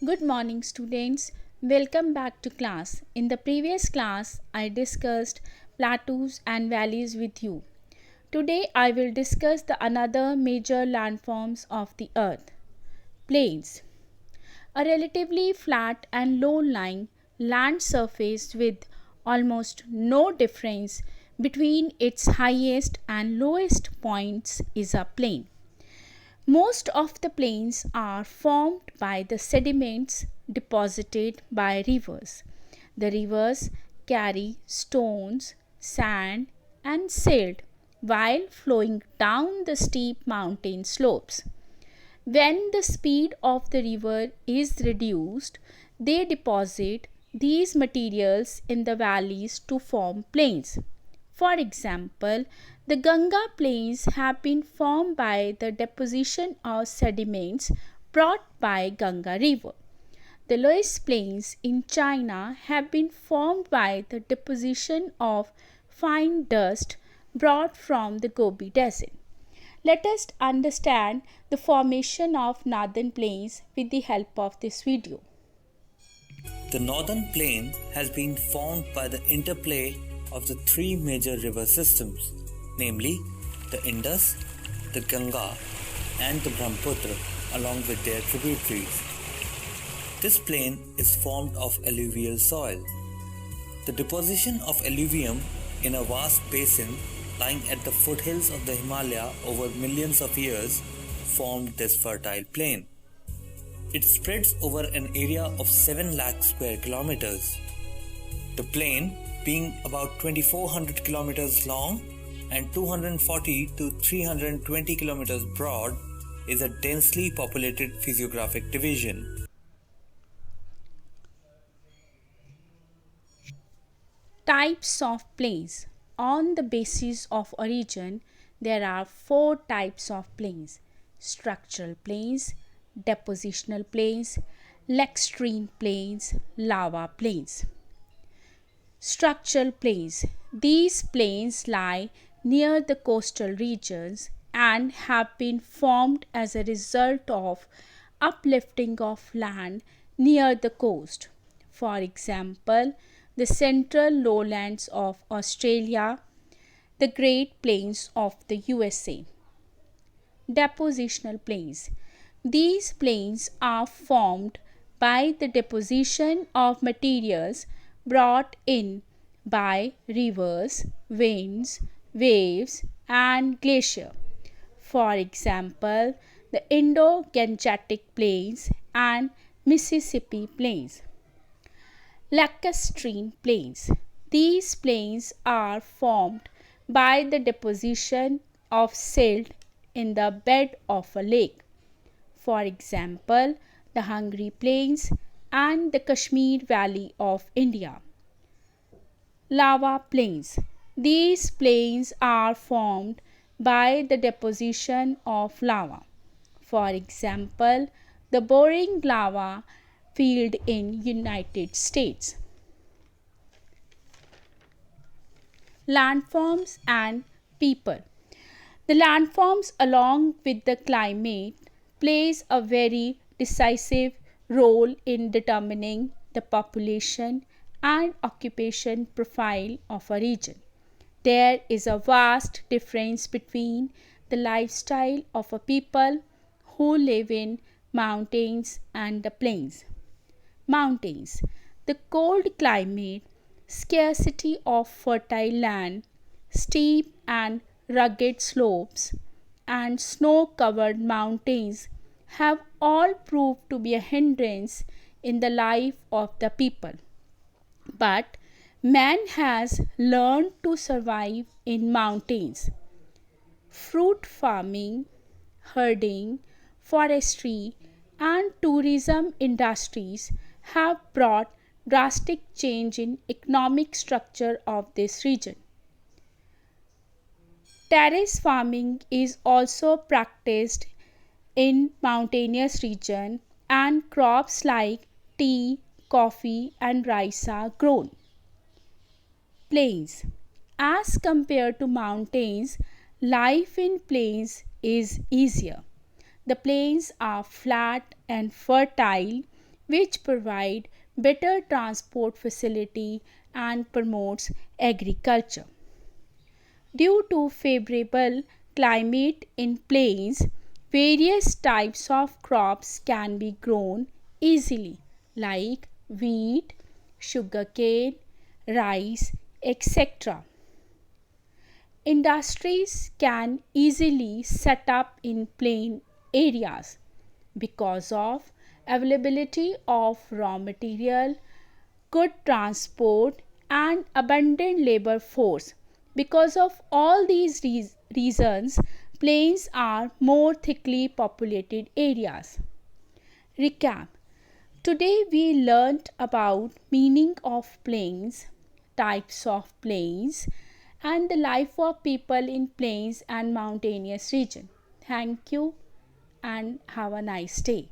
Good morning, students. Welcome back to class. In the previous class, I discussed plateaus and valleys with you. Today, I will discuss the another major landforms of the earth, plains. A relatively flat and low-lying land surface with almost no difference between its highest and lowest points is a plain. Most of the plains are formed by the sediments deposited by rivers. The rivers carry stones, sand, and silt while flowing down the steep mountain slopes. When the speed of the river is reduced, they deposit these materials in the valleys to form plains. For example, the Ganga plains have been formed by the deposition of sediments brought by Ganga river. The Loess plains in China have been formed by the deposition of fine dust brought from the Gobi Desert. Let us understand the formation of northern plains with the help of this video. The northern plain has been formed by the interplay of the three major river systems, namely the Indus, the Ganga, and the Brahmaputra, along with their tributaries. This plain is formed of alluvial soil. The deposition of alluvium in a vast basin lying at the foothills of the Himalaya over millions of years formed this fertile plain. It spreads over an area of 7 lakh square kilometers. The plain, being about 2400 kilometers long and 240 to 320 kilometers broad, is a densely populated physiographic division. Types of plains. On the basis of origin, there are four types of plains: structural plains, depositional plains, lacustrine plains, lava plains. Structural plains. These plains lie near the coastal regions and have been formed as a result of uplifting of land near the coast. For example, the central lowlands of Australia, the Great Plains of the USA. Depositional plains. These plains are formed by the deposition of materials brought in by rivers, winds, waves, and glacier. For example, the Indo-Gangetic Plains and Mississippi Plains. Lacustrine plains. These plains are formed by the deposition of silt in the bed of a lake. For example, the Hungary Plains and the Kashmir Valley of India. Lava plains. These plains are formed by the deposition of lava. For example, the Boring lava field in United States. Landforms and people. The landforms along with the climate plays a very decisive role in determining the population and occupation profile of a region. There is a vast difference between the lifestyle of a people who live in mountains and the plains. Mountains. The cold climate, scarcity of fertile land, steep and rugged slopes, and snow covered mountains have all proved to be a hindrance in the life of the people. But man has learned to survive in mountains. Fruit farming, herding, forestry, and tourism industries have brought drastic change in economic structure of this region. Terrace farming is also practiced in mountainous region and crops like tea, coffee and rice are grown. Plains. As compared to mountains, life in plains is easier. The plains are flat and fertile which provide better transport facility and promotes agriculture. Due to favorable climate in plains, various types of crops can be grown easily like wheat, sugarcane, rice, etc. Industries can easily set up in plain areas because of availability of raw material, good transport and abundant labor force. Because of all these reasons, plains are more thickly populated areas. Recap. Today we learnt about meaning of plains, types of plains and the life of people in plains and mountainous region. Thank you and have a nice day.